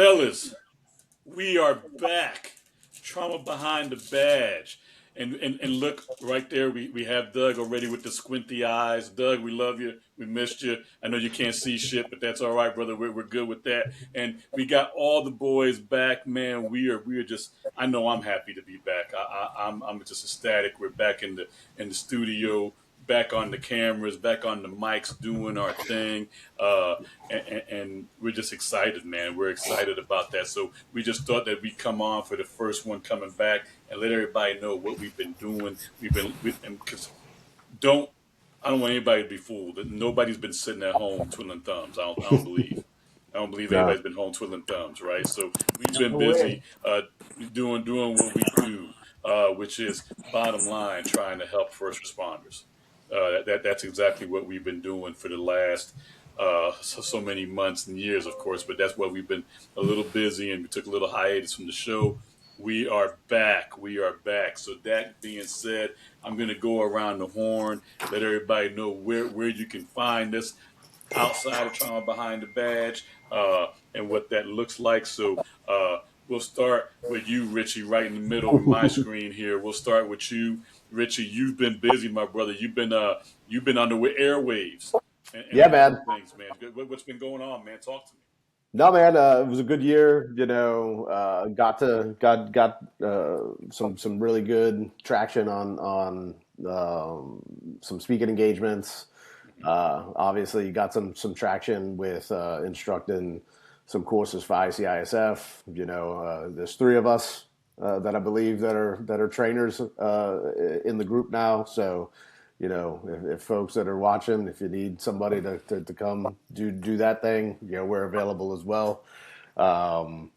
Fellas, we are back. Trauma behind the badge. And look right there, we have Doug already with the squinty eyes. Doug, we love you. We missed you. I know you can't see shit, but that's all right, brother. We're good with that. And we got all the boys back, man. We are just. I know I'm happy to be back. I'm just ecstatic. We're back in the studio, back on the cameras, back on the mics, doing our thing. Uh, and we're just excited, man. We're excited about that. So we just thought that we'd come on for the first one coming back and let everybody know what we've been doing. Because don't I don't want anybody to be fooled. Nobody's been sitting at home twiddling thumbs. I don't believe. I don't believe No. anybody's been home twiddling thumbs, right? So we've been No way. busy doing what we do, which is bottom line trying to help first responders. That's exactly what we've been doing for the last so many months and years, of course. But that's why we've been a little busy and we took a little hiatus from the show. We are back. We are back. So that being said, I'm going to go around the horn, let everybody know where you can find us outside of Trauma Behind the Badge, and what that looks like. So we'll start with you, Richie, right in the middle of my screen here. We'll start with you, Richie. You've been busy, my brother. You've been on the airwaves and Yeah, all man. the things, man. What's been going on, man? Talk to me. No, man. It was a good year. Got some really good traction on some speaking engagements. Obviously, got some traction with instructing some courses for ICISF. There's three of us that I believe that are trainers in the group now. So, if folks that are watching, if you need somebody to come do that thing, we're available as well. Um,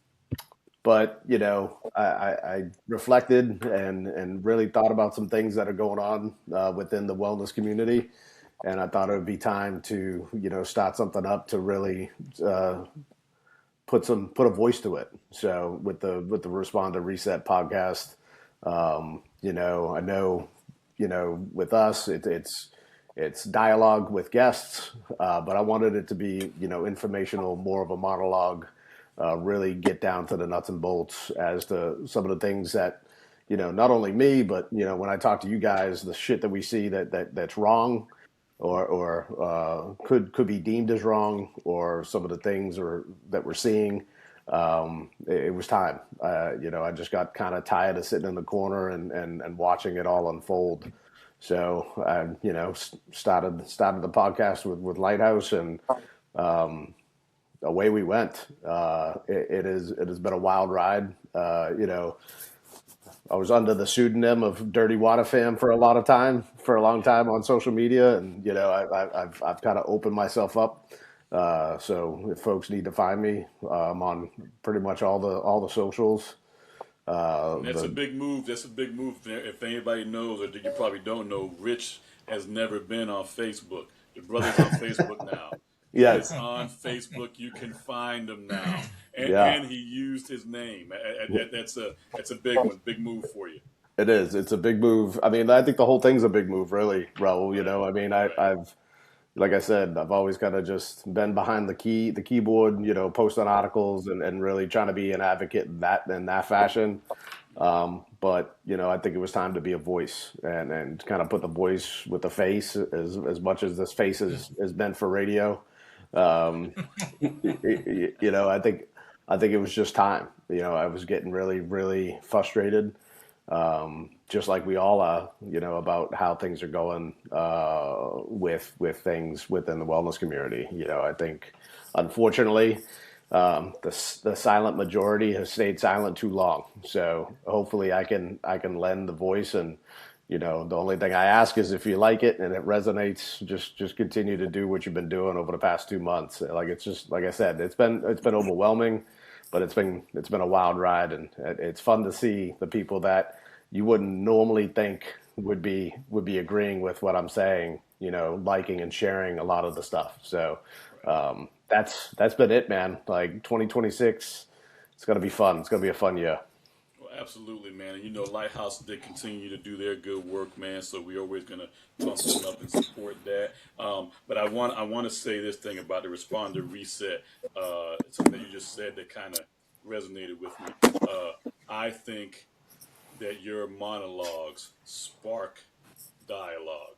but I reflected and really thought about some things that are going on within the wellness community, and I thought it would be time to start something up to really put a voice to it. So with the Respond to Reset podcast, I know with us it's dialogue with guests, but I wanted it to be informational, more of a monologue. Really get down to the nuts and bolts as to some of the things that not only me, but when I talk to you guys, the shit that we see that's wrong, or could be deemed as wrong, or some of the things that we're seeing. It was time. I just got kind of tired of sitting in the corner and watching it all unfold. So I started the podcast with Lighthouse, and away we went. It has been a wild ride. I was under the pseudonym of Dirty Water Fam for a long time on social media, and I've kind of opened myself up. So if folks need to find me, I'm on pretty much all the socials. That's a big move. That's a big move. If anybody knows, or you probably don't know, Rich has never been on Facebook. The brother's on Facebook now. He is Yes, on Facebook. You can find him now, yeah, and he used his name. That's a big one. Big move for you. it is. It's a big move. I mean, I think the whole thing's a big move, really, Raul. Right. I mean, Right. I've like I said, I've always kind of just been behind the keyboard, posting articles and really trying to be an advocate in that fashion. But I think it was time to be a voice and kind of put the voice with the face as much as this face is meant for radio. Um, I think it was just time. I was getting really, really frustrated, just like we all are, about how things are going with things within the wellness community. I think, unfortunately, the silent majority has stayed silent too long. So hopefully, I can lend the voice, and the only thing I ask is if you like it and it resonates, just continue to do what you've been doing over the past 2 months. Like it's just like I said, it's been overwhelming, but it's been a wild ride, and it's fun to see the people that you wouldn't normally think would be agreeing with what I'm saying, liking and sharing a lot of the stuff. So Right. that's been it, man. Like 2026, it's gonna be fun. It's gonna be a fun year. Well, absolutely, man. And Lighthouse, they continue to do their good work, man. So we're always gonna pump them up and support that. But I want to say this thing about the responder reset. Something that you just said that kind of resonated with me. I think that your monologues spark dialogue,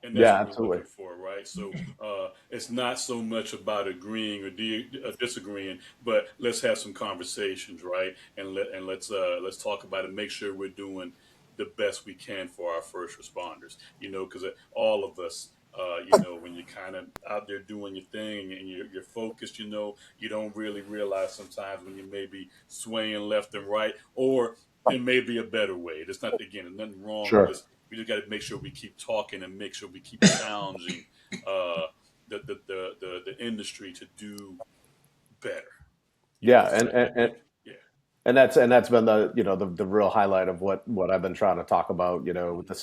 and that's Yeah, what we're absolutely. looking for, right? So it's not so much about agreeing or disagreeing, but let's have some conversations, right? And let's talk about it. Make sure we're doing the best we can for our first responders. Because all of us. When you're kind of out there doing your thing and you're focused, you don't really realize sometimes when you may be swaying left and right, or it may be a better way. There's not, again, there's nothing wrong. We Sure. just we just got to make sure we keep talking and make sure we keep challenging uh, the industry to do better. Yeah, Because yeah, and that's been the real highlight of what I've been trying to talk about, with the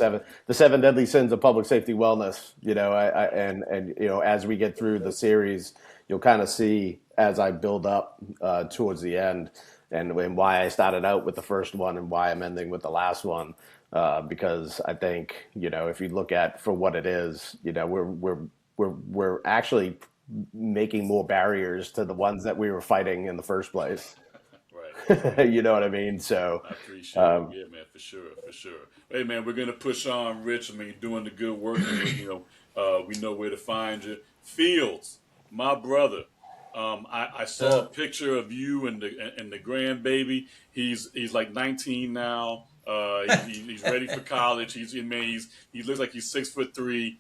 seven deadly sins of public safety wellness. And as we get through the series, you'll kind of see as I build up towards the end, and why I started out with the first one and why I'm ending with the last one. Because I think, if you look at for what it is, we're actually making more barriers to the ones that we were fighting in the first place. right, You right. know what I mean? So, I appreciate it. um, Yeah, man, for sure, for sure. Hey, man, we're gonna push on, Rich. I mean, you're doing the good work, and we know where to find you. Fields, my brother. I saw a So, picture of you and the grandbaby. He's like 19 now. He's ready for college. He looks like he's 6'3".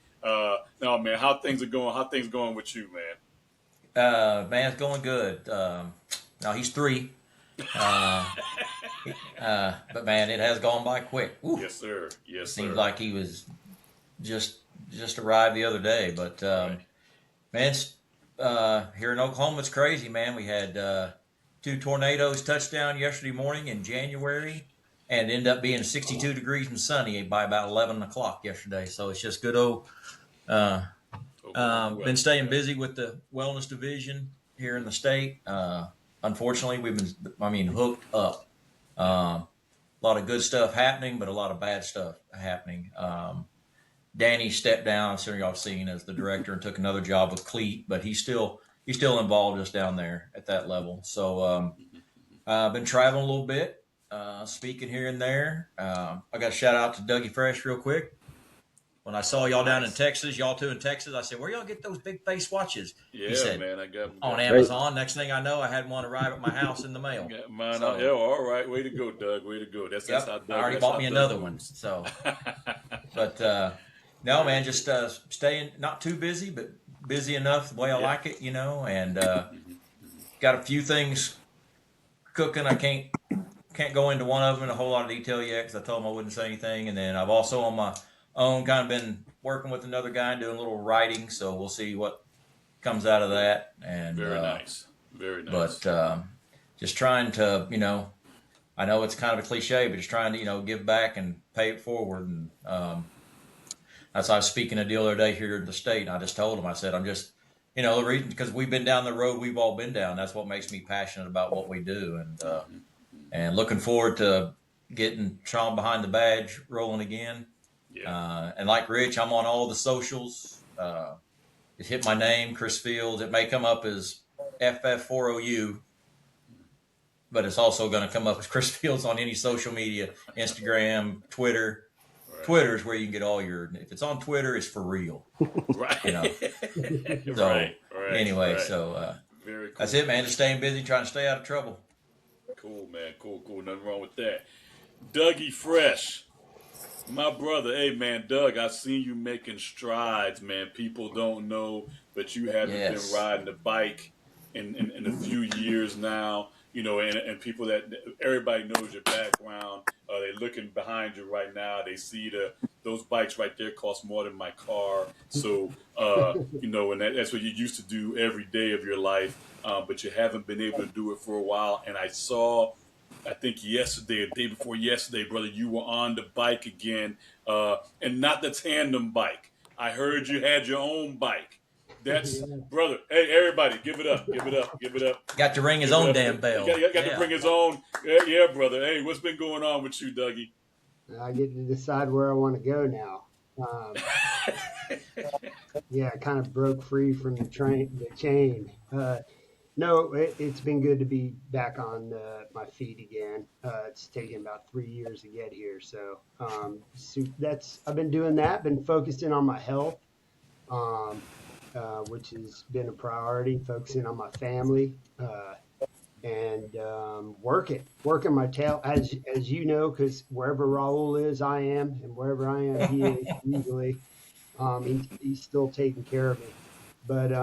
No, man, how things are going? How things going with you, man? man, it's going good. Now he's three. Uh, but man, it has gone by quick. Ooh, Yes, sir. it Yes, seems sir. like he was just just arrived the other day. But Right. man, here in Oklahoma, it's crazy, man. We had two tornadoes touchdown yesterday morning in January, and it ended up being 62 degrees and sunny by about 11 o'clock yesterday. So it's just good old. Uh, Oklahoma Been weather. staying Right. busy with the wellness division here in the state. Unfortunately, we've been, I mean, hooked up. A lot of good stuff happening, but a lot of bad stuff happening. Danny stepped down. I'm sure y'all have seen as the director and took another job with Cleat, but he's still involved just down there at that level. So I've been traveling a little bit, speaking here and there. I got to shout out to Dougie Fresh real quick. When I saw Oh, y'all down in nice. Texas, y'all two in Texas, I said, "Where y'all get those big face watches?" He Yeah, said, man. I got "On great. Amazon." Next thing I know, I had one arrive at my house in the mail. got mine out. Yeah, So, all right. Way to go, Doug. Way to go. That's yep, how I Doug. already That's bought how me Doug another one. moves. So, but no, Very man, good. just staying not too busy, but busy enough the way I Yeah. like it, and Hmm. got a few things cooking. I can't go into one of them in a whole lot of detail yet because I told him I wouldn't say anything. And then I've also on my own kind of been working with another guy doing a little writing, so we'll see what comes out of Cool. that. And Very nice. Very but nice. just trying to, I know it's kind of a cliche, but just trying to, give back and pay it forward. And that's I was speaking a deal the other day here in the state, and I just told him, I said, I'm just, the reason because we've been down the road we've all been down. That's what makes me passionate about what we do, Hmm. Hmm. and looking forward to getting Trauma Behind the Badge rolling again. Yeah. And like Rich, I'm on all the socials. Just hit my name, Chris Fields. It may come up as FF4OU, but it's also going to come up as Chris Fields on any social media, Instagram, Twitter. Right. Twitter is where you can get all your. If it's on Twitter, it's for real, you Right. know. Right. So Right. anyway, Right. so Very that's cool, it, man. man. Just staying busy, trying to stay out of trouble. Cool, man. Cool. Cool. Nothing wrong with that. Dougie Fresh. My brother, hey man, Doug, I've seen you making strides, man. People don't know, but you haven't been Yes. riding a bike in a few years now. And people that everybody knows your background. They're looking behind you right now. They see those bikes right there cost more than my car. So and that's what you used to do every day of your life. But you haven't been able to do it for a while. And I think yesterday, or the day before yesterday, brother, you were on the bike again, and not the tandem bike. I heard you had your own bike. That's Yeah. brother. Hey, everybody, give it up! Give it up! Give it up! Got to ring his Give it own up! damn You bell. got to Yeah. bring his own. Yeah, yeah, brother. Hey, what's been going on with you, Dougie? I get to decide where I want to go now. Yeah, I kind of broke free from the chain. No, it's been good to be back on my feet again. It's taken about 3 years to get here, so that's I've been doing that. Been focusing on my health, um, which has been a priority. Focusing on my family, and working my tail, as you know, because wherever Raul is, I am, and wherever I am, he is usually. He's still taking care of me, but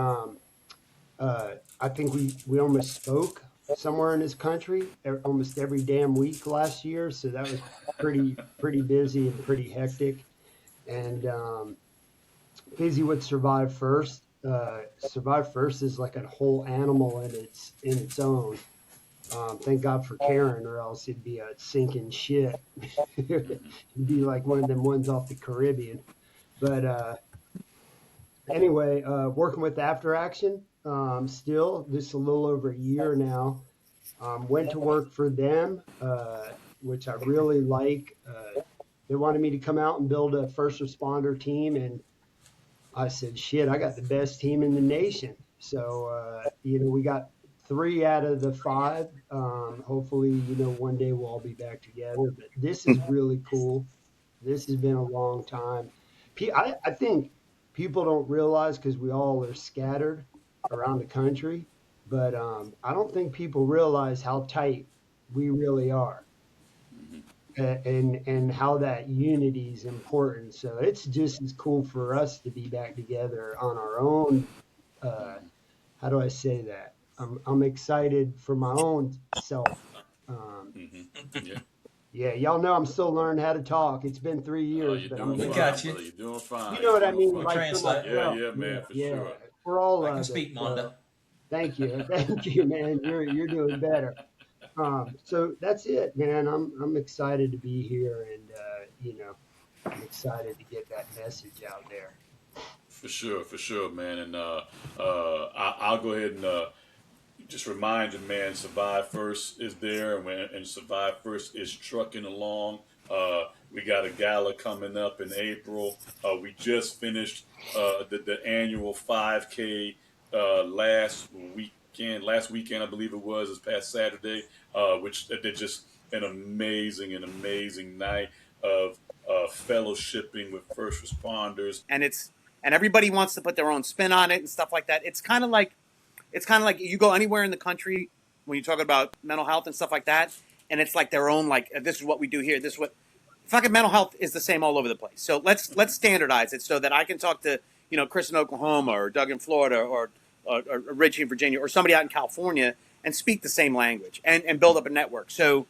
I think we almost spoke somewhere in this country almost every damn week last year, so that was pretty busy and pretty hectic, and busy with Survive First. Survive First is like a whole animal in its own. Thank God for Karen, or else it'd be a sinking shit. It'd be like one of them ones off the Caribbean. But anyway, working with After Action, still just a little over a year now. Went to work for them, which I really like. They wanted me to come out and build a first responder team, and I said, "Shit, I got the best team in the nation." So we got 3 out of the 5. Hopefully, one day we'll all be back together. But this is really cool. This has been a long time. I think people don't realize, because we all are scattered around the country, but I don't think people realize how tight we really are, and how that unity is important. So it's just as cool for us to be back together on our own. How do I say that? I'm excited for my own self. Um, Yeah. yeah, y'all know I'm still learning how to talk. It's been 3 years, You're but doing We fine, got you. brother. You're doing fine. you know You're what I doing mean, We'll fine. like for translate. Yeah, myself. yeah, Yeah, man, for yeah. sure. We're all I can of it. speak So Munda. thank you, thank you, man. You're doing better. So that's it, man. I'm excited to be here, and I'm excited to get that message out there. For sure, man. And I'll go ahead and just remind you, man. Survive First is there, and Survive First is trucking along. We got a gala coming up in April. We just finished the annual 5K last weekend, I believe it was, this past Saturday, which did just an amazing night of fellowshipping with first responders. And everybody wants to put their own spin on it and stuff like that. It's kind of like you go anywhere in the country when you talk about mental health and stuff like that, and it's like their own, like, this is what we do here. This is what fucking mental health is, the same all over the place. So let's standardize it so that I can talk to Chris in Oklahoma, or Doug in Florida, or Richie in Virginia, or somebody out in California, and speak the same language and build up a network. So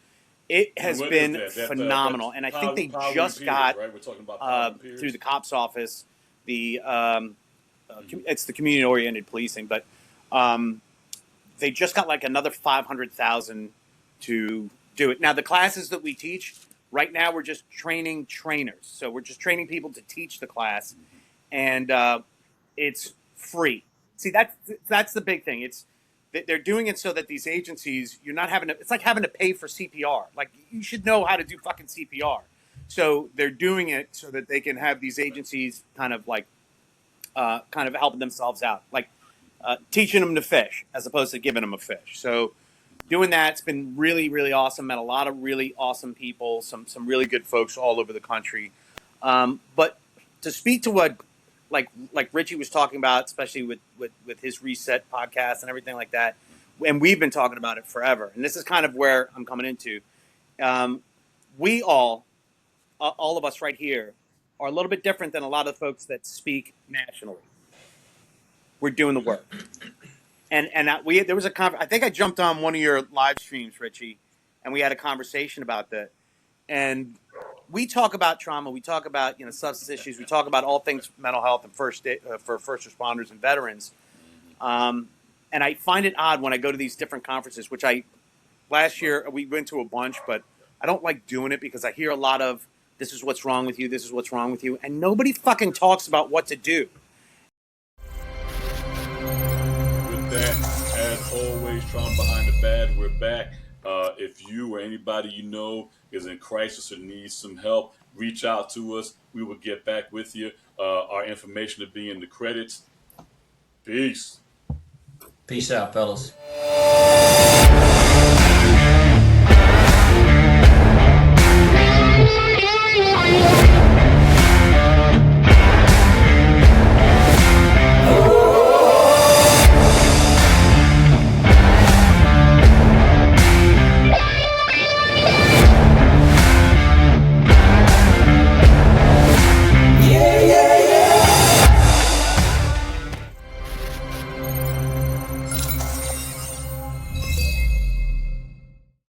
it And has what is been that? phenomenal, and I think they Power and just Peers, got right? We're talking about Power and through Peers. the cops office the it's the community oriented policing, but um, they just got like another 500,000 to do it. Now the classes that we teach right now, we're just training trainers, so we're just training people to teach the class, and it's free. See, that's the big thing. They're doing it so that these agencies, you're not having to. It's like having to pay for CPR. Like, you should know how to do fucking CPR. So they're doing it so that they can have these agencies kind of helping themselves out, like teaching them to fish as opposed to giving them a fish. So doing that's been really, really awesome. Met a lot of really awesome people, some really good folks all over the country. But to speak to what like Richie was talking about, especially with his Reset podcast and everything like that, and we've been talking about it forever. And this is kind of where I'm coming into. We all of us right here, are a little bit different than a lot of folks that speak nationally. We're doing the work. And there was I think I jumped on one of your live streams, Richie, and we had a conversation about that. And we talk about trauma, we talk about substance issues, we talk about all things mental health and for first responders and veterans. And I find it odd when I go to these different conferences, which last year we went to a bunch, but I don't like doing it because I hear a lot of, this is what's wrong with you, this is what's wrong with you, and nobody fucking talks about what to do. With that, as always, Trauma Behind the Badge, we're back. If you or anybody you know is in crisis or needs some help, reach out to us. We will get back with you. Our information will be in the credits. Peace. Peace out, fellas.